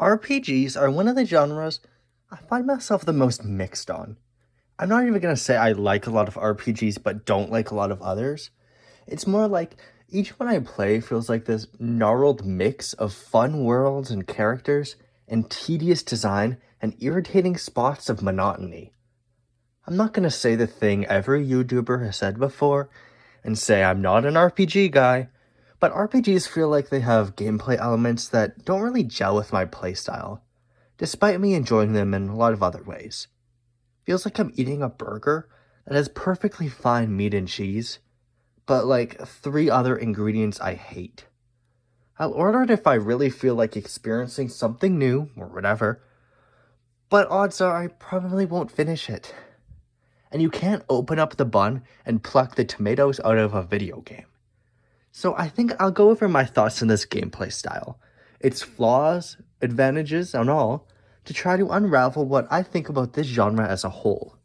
RPGs are one of the genres I find myself the most mixed on. I'm not even gonna say I like a lot of RPGs but don't like a lot of others. It's more like each one I play feels like this gnarled mix of fun worlds and characters and tedious design and irritating spots of monotony. I'm not gonna say the thing every YouTuber has said before and say I'm not an RPG guy, but RPGs feel like they have gameplay elements that don't really gel with my playstyle, despite me enjoying them in a lot of other ways. Feels like I'm eating a burger that has perfectly fine meat and cheese, but like three other ingredients I hate. I'll order it if I really feel like experiencing something new or whatever, but odds are I probably won't finish it. And you can't open up the bun and pluck the tomatoes out of a video game. So I think I'll go over my thoughts on this gameplay style, its flaws, advantages, and all, to try to unravel what I think about this genre as a whole.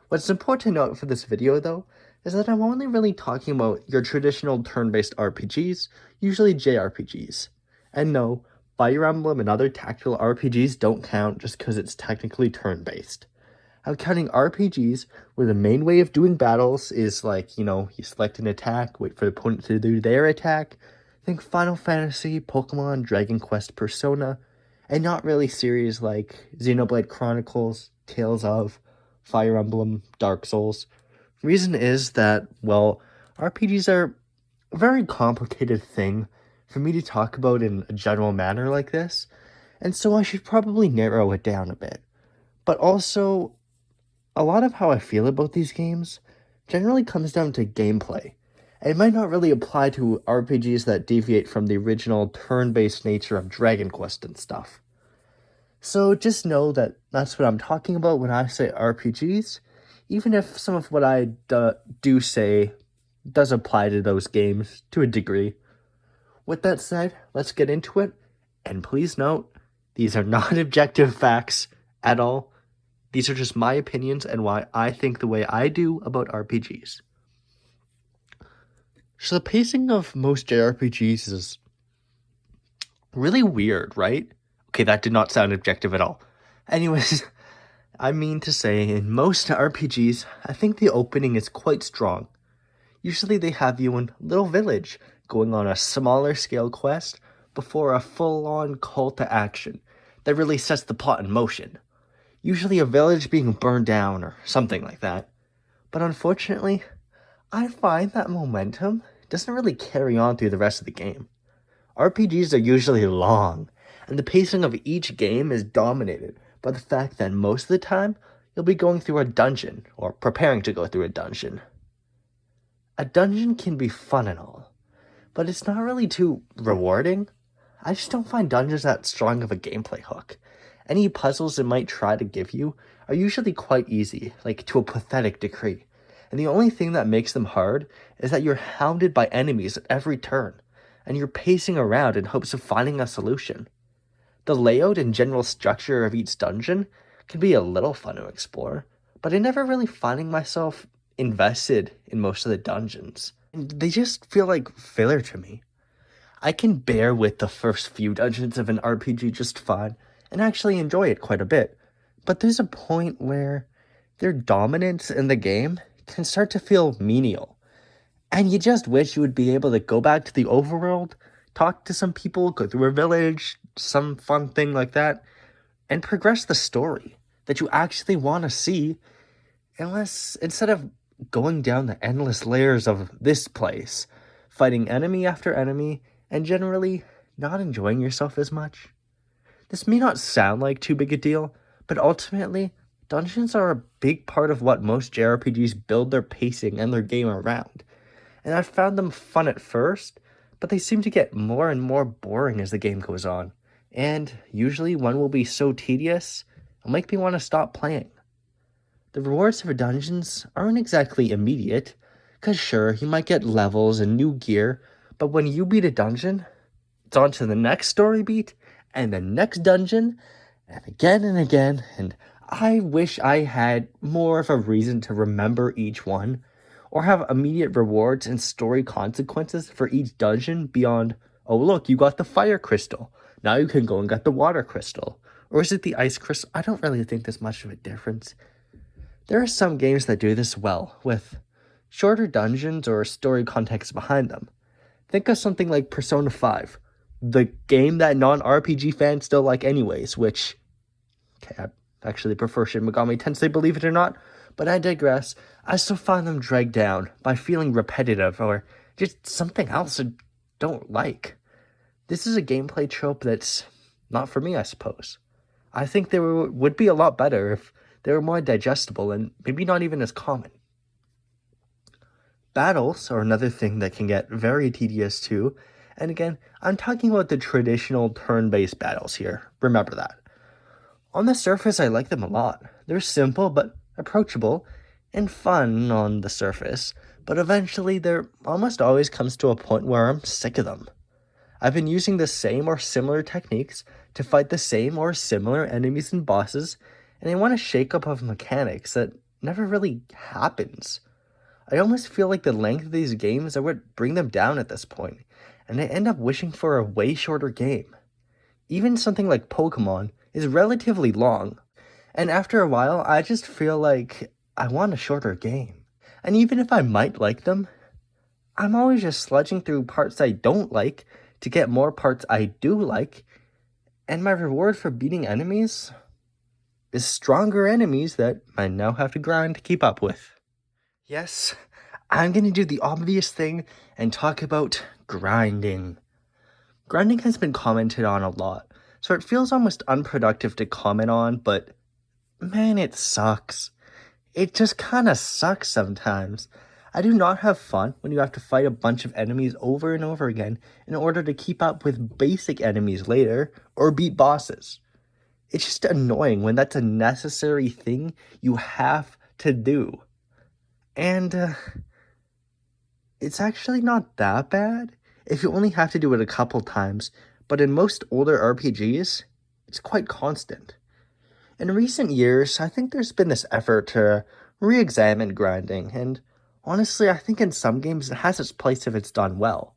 What's important to note for this video, though, is that I'm only really talking about your traditional turn-based RPGs, usually JRPGs. And no, Fire Emblem and other tactical RPGs don't count just because it's technically turn-based. I'm counting RPGs where the main way of doing battles is like, you select an attack, wait for the opponent to do their attack. Think Final Fantasy, Pokemon, Dragon Quest, Persona, and not really series like Xenoblade Chronicles, Tales of, Fire Emblem, Dark Souls. Reason is that, well, RPGs are a very complicated thing for me to talk about in a general manner like this, and so I should probably narrow it down a bit. But also, a lot of how I feel about these games generally comes down to gameplay. And it might not really apply to RPGs that deviate from the original turn-based nature of Dragon Quest and stuff. So just know that that's what I'm talking about when I say RPGs, even if some of what I do say does apply to those games to a degree. With that said, let's get into it, and please note, these are not objective facts at all. These are just my opinions and why I think the way I do about RPGs. So the pacing of most JRPGs is really weird, right? Okay, that did not sound objective at all. Anyways, I mean to say, in most RPGs, I think the opening is quite strong. Usually they have you in a little village, going on a smaller scale quest before a full-on call to action that really sets the plot in motion. Usually a village being burned down or something like that. But unfortunately, I find that momentum doesn't really carry on through the rest of the game. RPGs are usually long, and the pacing of each game is dominated by the fact that most of the time, you'll be going through a dungeon, or preparing to go through a dungeon. A dungeon can be fun and all, but it's not really too rewarding. I just don't find dungeons that strong of a gameplay hook. Any puzzles it might try to give you are usually quite easy, like to a pathetic degree, and the only thing that makes them hard is that you're hounded by enemies at every turn, and you're pacing around in hopes of finding a solution. The layout and general structure of each dungeon can be a little fun to explore, but I never really finding myself invested in most of the dungeons. And they just feel like filler to me. I can bear with the first few dungeons of an RPG just fine, and actually enjoy it quite a bit, but there's a point where their dominance in the game can start to feel menial, and you just wish you would be able to go back to the overworld, talk to some people, go through a village, some fun thing like that, and progress the story that you actually want to see, instead of going down the endless layers of this place, fighting enemy after enemy, and generally not enjoying yourself as much. This may not sound like too big a deal, but ultimately, dungeons are a big part of what most JRPGs build their pacing and their game around. And I've found them fun at first, but they seem to get more and more boring as the game goes on. And usually one will be so tedious, it'll make me want to stop playing. The rewards for dungeons aren't exactly immediate, cause sure, you might get levels and new gear, but when you beat a dungeon, it's on to the next story beat, and the next dungeon, and again, and I wish I had more of a reason to remember each one, or have immediate rewards and story consequences for each dungeon beyond, oh look, you got the fire crystal. Now you can go and get the water crystal. Or is it the ice crystal? I don't really think there's much of a difference. There are some games that do this well, with shorter dungeons or story context behind them. Think of something like Persona 5, the game that non-RPG fans still like anyways, which, okay, I actually prefer Shin Megami Tensei, believe it or not, but I digress. I still find them dragged down by feeling repetitive or just something else I don't like. This is a gameplay trope that's not for me, I suppose. I think they would be a lot better if they were more digestible and maybe not even as common. Battles are another thing that can get very tedious too, and again, I'm talking about the traditional turn-based battles here, remember that. On the surface, I like them a lot. They're simple but approachable and fun on the surface, but eventually there almost always comes to a point where I'm sick of them. I've been using the same or similar techniques to fight the same or similar enemies and bosses, and I want a shake-up of mechanics that never really happens. I almost feel like the length of these games are what bring them down at this point, and I end up wishing for a way shorter game. Even something like Pokemon is relatively long, and after a while, I just feel like I want a shorter game. And even if I might like them, I'm always just sludging through parts I don't like to get more parts I do like, and my reward for beating enemies is stronger enemies that I now have to grind to keep up with. Yes, I'm gonna do the obvious thing and talk about grinding. Grinding has been commented on a lot, so it feels almost unproductive to comment on, but man, it sucks. It just kinda sucks sometimes. I do not have fun when you have to fight a bunch of enemies over and over again in order to keep up with basic enemies later or beat bosses. It's just annoying when that's a necessary thing you have to do. And it's actually not that bad if you only have to do it a couple times, but in most older RPGs, it's quite constant. In recent years, I think there's been this effort to re-examine grinding, and honestly, I think in some games it has its place if it's done well.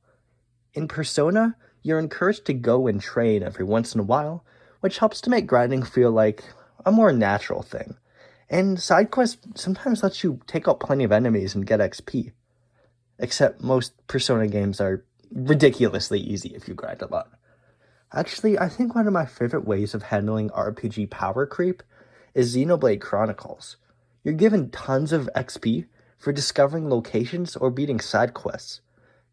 In Persona, you're encouraged to go and train every once in a while, which helps to make grinding feel like a more natural thing. And side quests sometimes lets you take out plenty of enemies and get XP. Except most Persona games are ridiculously easy if you grind a lot. Actually, I think one of my favorite ways of handling RPG power creep is Xenoblade Chronicles. You're given tons of XP for discovering locations or beating side quests,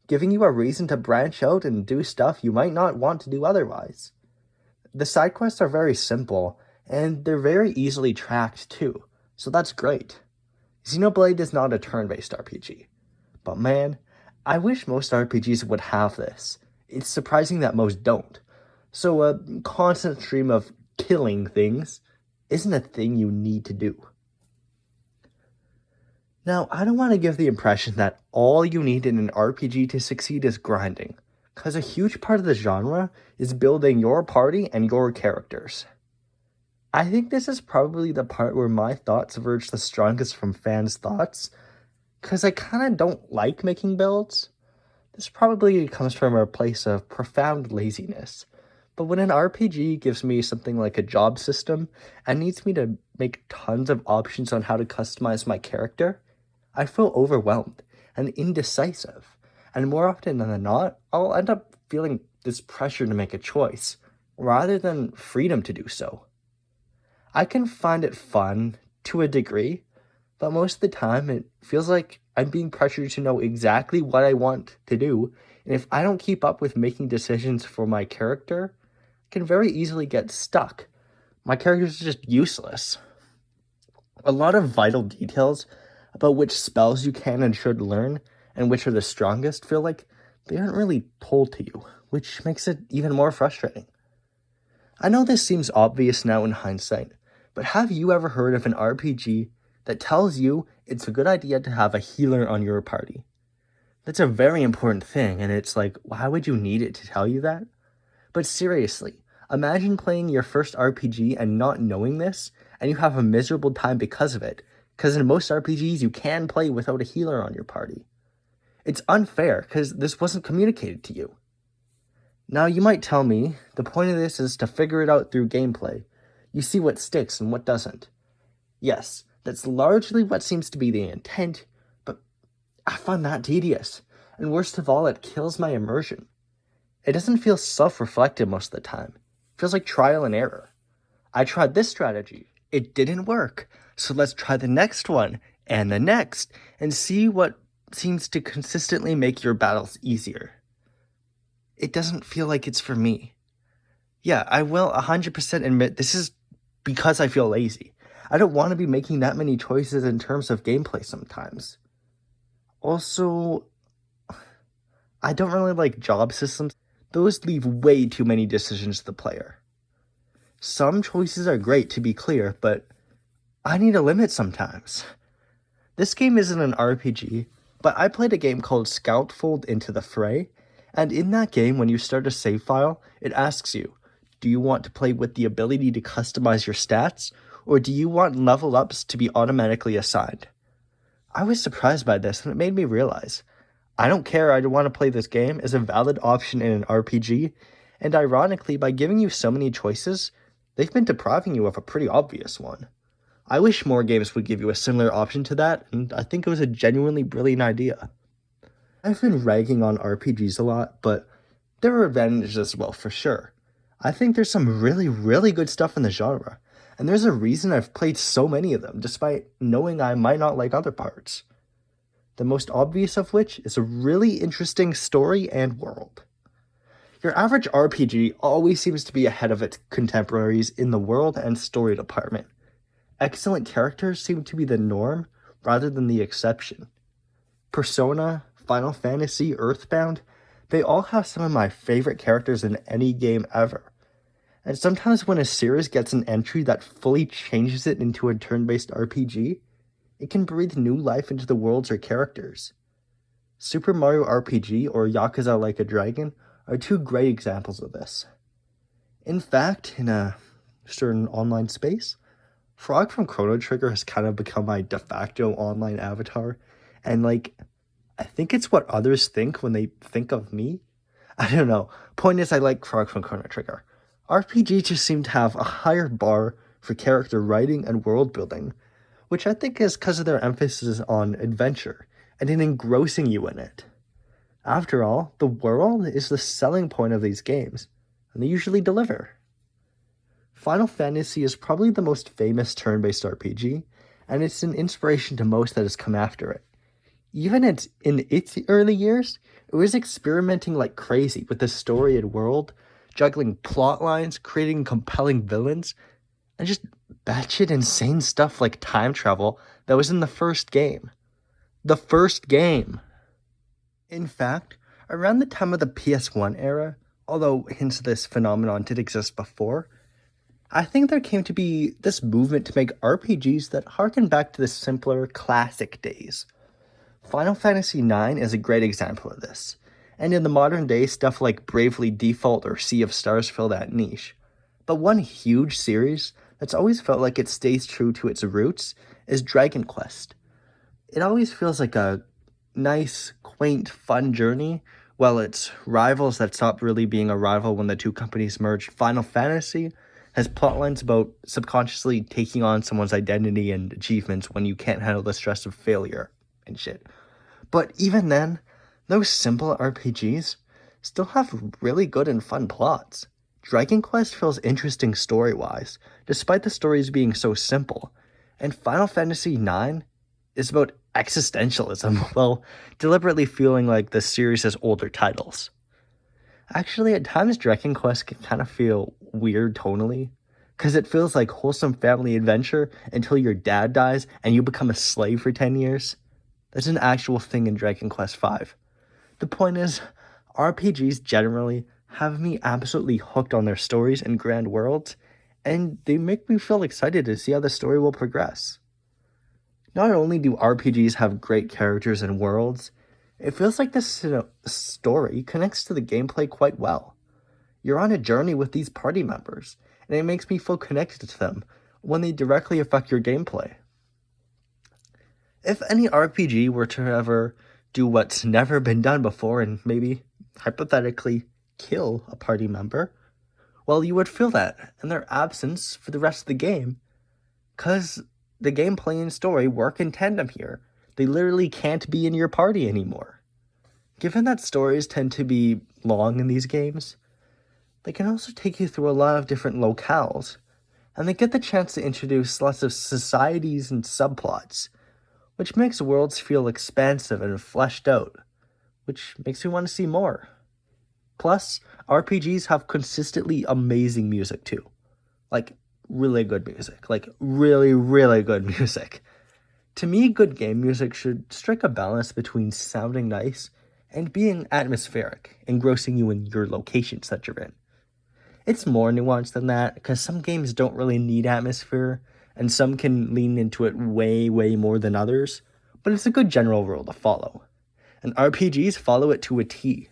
giving you a reason to branch out and do stuff you might not want to do otherwise. The side quests are very simple, and they're very easily tracked too, so that's great. Xenoblade is not a turn-based RPG, but man, I wish most RPGs would have this. It's surprising that most don't. So a constant stream of killing things isn't a thing you need to do. Now, I don't want to give the impression that all you need in an RPG to succeed is grinding, because a huge part of the genre is building your party and your characters. I think this is probably the part where my thoughts verge the strongest from fans' thoughts, because I kind of don't like making builds. This probably comes from a place of profound laziness, but when an RPG gives me something like a job system and needs me to make tons of options on how to customize my character, I feel overwhelmed and indecisive, and more often than not, I'll end up feeling this pressure to make a choice, rather than freedom to do so. I can find it fun, to a degree, but most of the time it feels like I'm being pressured to know exactly what I want to do, and if I don't keep up with making decisions for my character, I can very easily get stuck. My character's just useless. A lot of vital details about which spells you can and should learn, and which are the strongest, feel like they aren't really told to you, which makes it even more frustrating. I know this seems obvious now in hindsight, but have you ever heard of an RPG that tells you it's a good idea to have a healer on your party? That's a very important thing, and it's like, why would you need it to tell you that? But seriously, imagine playing your first RPG and not knowing this, and you have a miserable time because of it, because in most RPGs you can play without a healer on your party. It's unfair, because this wasn't communicated to you. Now, you might tell me the point of this is to figure it out through gameplay. You see what sticks and what doesn't. Yes, that's largely what seems to be the intent, but I find that tedious. And worst of all, it kills my immersion. It doesn't feel self-reflective most of the time. It feels like trial and error. I tried this strategy. It didn't work. So let's try the next one and the next and see what seems to consistently make your battles easier. It doesn't feel like it's for me. Yeah, I will 100% admit this is because I feel lazy. I don't want to be making that many choices in terms of gameplay sometimes. Also, I don't really like job systems. Those leave way too many decisions to the player. Some choices are great, to be clear, but I need a limit sometimes. This game isn't an RPG, but I played a game called Scoutfold Into the Fray, and in that game, when you start a save file, it asks you, do you want to play with the ability to customize your stats, or do you want level ups to be automatically assigned? I was surprised by this, and it made me realize, I don't care, I don't want to play this game is a valid option in an RPG, and ironically, by giving you so many choices, they've been depriving you of a pretty obvious one. I wish more games would give you a similar option to that, and I think it was a genuinely brilliant idea. I've been ragging on RPGs a lot, but there are advantages as well, for sure. I think there's some really, really good stuff in the genre, and there's a reason I've played so many of them, despite knowing I might not like other parts. The most obvious of which is a really interesting story and world. Your average RPG always seems to be ahead of its contemporaries in the world and story department. Excellent characters seem to be the norm rather than the exception. Persona, Final Fantasy, Earthbound, they all have some of my favorite characters in any game ever. And sometimes when a series gets an entry that fully changes it into a turn-based RPG, it can breathe new life into the worlds or characters. Super Mario RPG or Yakuza Like a Dragon are two great examples of this. In fact, in a certain online space, Frog from Chrono Trigger has kind of become my de facto online avatar, and I think it's what others think when they think of me. I don't know. Point is, I like Frog from Chrono Trigger. RPGs just seem to have a higher bar for character writing and world building, which I think is because of their emphasis on adventure and in engrossing you in it. After all, the world is the selling point of these games, and they usually deliver. Final Fantasy is probably the most famous turn-based RPG, and it's an inspiration to most that has come after it. Even in its early years, it was experimenting like crazy with the story and world, juggling plot lines, creating compelling villains, and just batshit insane stuff like time travel that was in the first game. The first game! In fact, around the time of the PS1 era, although hints of this phenomenon did exist before, I think there came to be this movement to make RPGs that harken back to the simpler, classic days. Final Fantasy IX is a great example of this, and in the modern day, stuff like Bravely Default or Sea of Stars fill that niche. But one huge series that's always felt like it stays true to its roots is Dragon Quest. It always feels like a nice, quaint, fun journey, while its rivals that stopped really being a rival when the two companies merged. Final Fantasy has plotlines about subconsciously taking on someone's identity and achievements when you can't handle the stress of failure and shit. But even then, those simple RPGs still have really good and fun plots. Dragon Quest feels interesting story-wise, despite the stories being so simple, and Final Fantasy IX is about existentialism while deliberately feeling like the series' older titles. Actually, at times Dragon Quest can kind of feel weird tonally, because it feels like wholesome family adventure until your dad dies and you become a slave for 10 years. That's an actual thing in Dragon Quest V. The point is, RPGs generally have me absolutely hooked on their stories and grand worlds, and they make me feel excited to see how the story will progress. Not only do RPGs have great characters and worlds, it feels like the story connects to the gameplay quite well. You're on a journey with these party members, and it makes me feel connected to them when they directly affect your gameplay. If any RPG were to ever do what's never been done before and maybe, hypothetically, kill a party member, well, you would feel that in their absence for the rest of the game, because the gameplay and story work in tandem here. They literally can't be in your party anymore. Given that stories tend to be long in these games, they can also take you through a lot of different locales, and they get the chance to introduce lots of societies and subplots, which makes worlds feel expansive and fleshed out, which makes me want to see more. Plus, RPGs have consistently amazing music too. Like, really good music. Like, really, really good music. To me, good game music should strike a balance between sounding nice and being atmospheric, engrossing you in your locations that you're in. It's more nuanced than that, because some games don't really need atmosphere, and some can lean into it way, way more than others, but it's a good general rule to follow. And RPGs follow it to a T.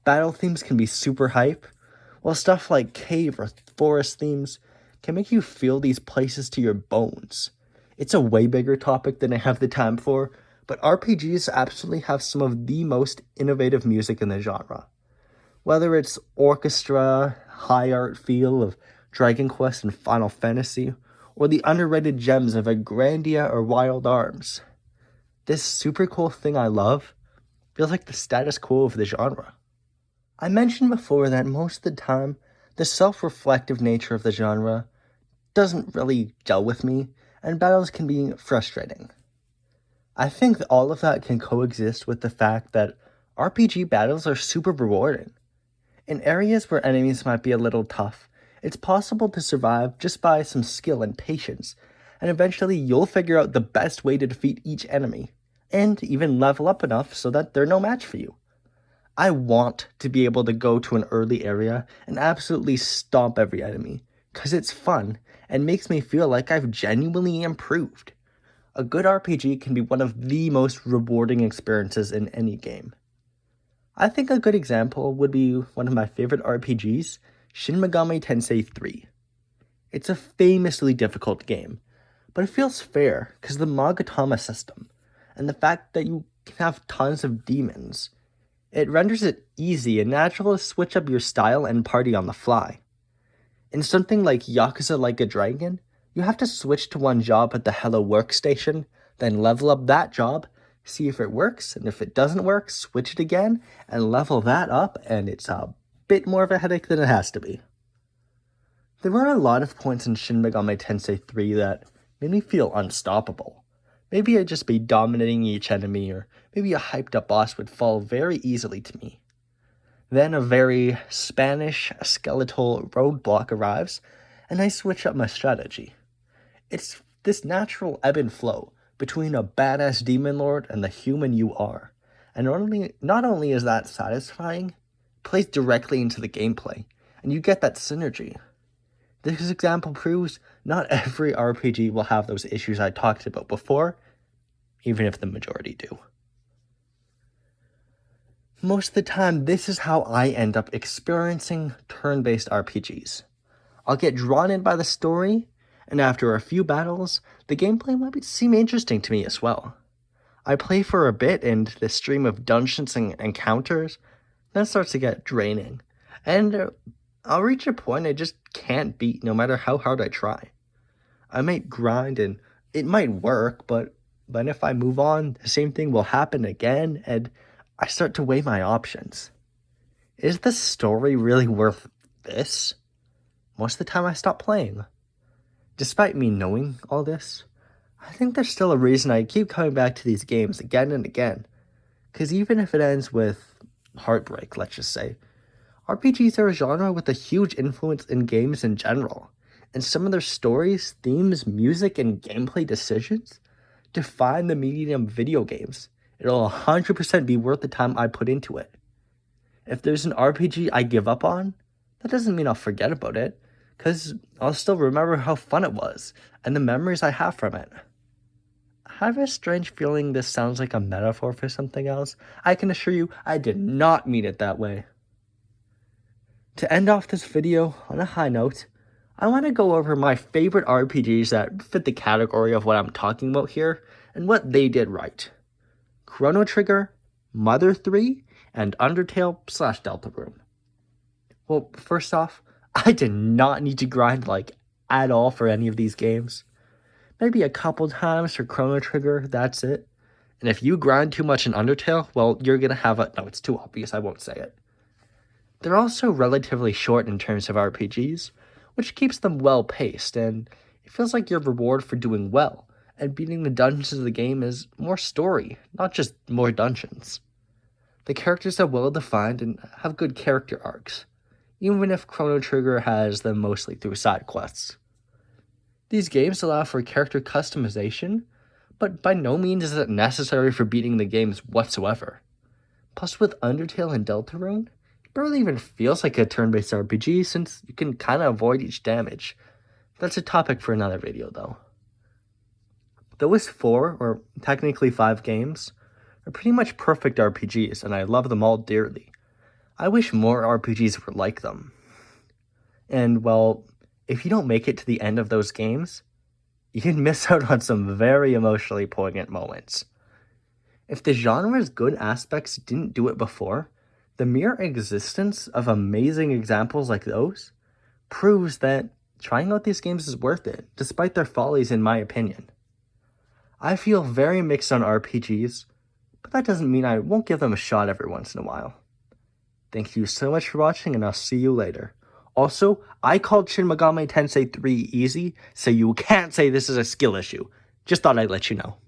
Battle themes can be super hype, while stuff like cave or forest themes can make you feel these places to your bones. It's a way bigger topic than I have the time for, but RPGs absolutely have some of the most innovative music in the genre. Whether it's orchestra, high art feel of Dragon Quest and Final Fantasy, or the underrated gems of Grandia or Wild Arms. This super cool thing I love feels like the status quo of the genre. I mentioned before that most of the time, the self-reflective nature of the genre doesn't really gel with me, and battles can be frustrating. I think that all of that can coexist with the fact that RPG battles are super rewarding. In areas where enemies might be a little tough, it's possible to survive just by some skill and patience, and eventually you'll figure out the best way to defeat each enemy, and even level up enough so that they're no match for you. I want to be able to go to an early area and absolutely stomp every enemy, because it's fun and makes me feel like I've genuinely improved. A good RPG can be one of the most rewarding experiences in any game. I think a good example would be one of my favorite RPGs, Shin Megami Tensei 3. It's a famously difficult game, but it feels fair because of the Magatama system, and the fact that you can have tons of demons. It renders it easy and natural to switch up your style and party on the fly. In something like Yakuza Like a Dragon, you have to switch to one job at the Hello Workstation, then level up that job, see if it works, and if it doesn't work, switch it again, and level that up, and it's a bit more of a headache than it has to be. There were a lot of points in Shin Megami Tensei 3 that made me feel unstoppable. Maybe I'd just be dominating each enemy, or maybe a hyped up boss would fall very easily to me. Then a very Spanish skeletal roadblock arrives, and I switch up my strategy. It's this natural ebb and flow between a badass demon lord and the human you are. And not only is that satisfying, it plays directly into the gameplay, and you get that synergy. This example proves not every RPG will have those issues I talked about before, even if the majority do. Most of the time, this is how I end up experiencing turn-based RPGs. I'll get drawn in by the story, and after a few battles, the gameplay might seem interesting to me as well. I play for a bit, and the stream of dungeons and encounters then starts to get draining, and I'll reach a point I just can't beat no matter how hard I try. I might grind and it might work, but then if I move on, the same thing will happen again, and I start to weigh my options. Is the story really worth this? Most of the time I stop playing. Despite me knowing all this, I think there's still a reason I keep coming back to these games again and again. Because even if it ends with heartbreak, let's just say, RPGs are a genre with a huge influence in games in general, and some of their stories, themes, music, and gameplay decisions define the medium of video games. It'll 100% be worth the time I put into it. If there's an RPG I give up on, that doesn't mean I'll forget about it, because I'll still remember how fun it was, and the memories I have from it. I have a strange feeling this sounds like a metaphor for something else. I can assure you, I did not mean it that way. To end off this video on a high note, I want to go over my favorite RPGs that fit the category of what I'm talking about here, and what they did right. Chrono Trigger, Mother 3, and Undertale / Deltarune. Well, first off, I did not need to grind, like, at all for any of these games. Maybe a couple times for Chrono Trigger, that's it. And if you grind too much in Undertale, well, you're gonna have a... No, it's too obvious, I won't say it. They're also relatively short in terms of RPGs, which keeps them well-paced, and it feels like your reward for doing well, and beating the dungeons of the game is more story, not just more dungeons. The characters are well-defined and have good character arcs, even if Chrono Trigger has them mostly through side quests. These games allow for character customization, but by no means is it necessary for beating the games whatsoever. Plus, with Undertale and Deltarune, it barely even feels like a turn-based RPG since you can kinda avoid each damage. That's a topic for another video, though. Those 4, or technically 5 games, are pretty much perfect RPGs, and I love them all dearly. I wish more RPGs were like them. And, well, if you don't make it to the end of those games, you can miss out on some very emotionally poignant moments. If the genre's good aspects didn't do it before, the mere existence of amazing examples like those proves that trying out these games is worth it, despite their follies in my opinion. I feel very mixed on RPGs, but that doesn't mean I won't give them a shot every once in a while. Thank you so much for watching, and I'll see you later. Also, I called Shin Megami Tensei 3 easy, so you can't say this is a skill issue. Just thought I'd let you know.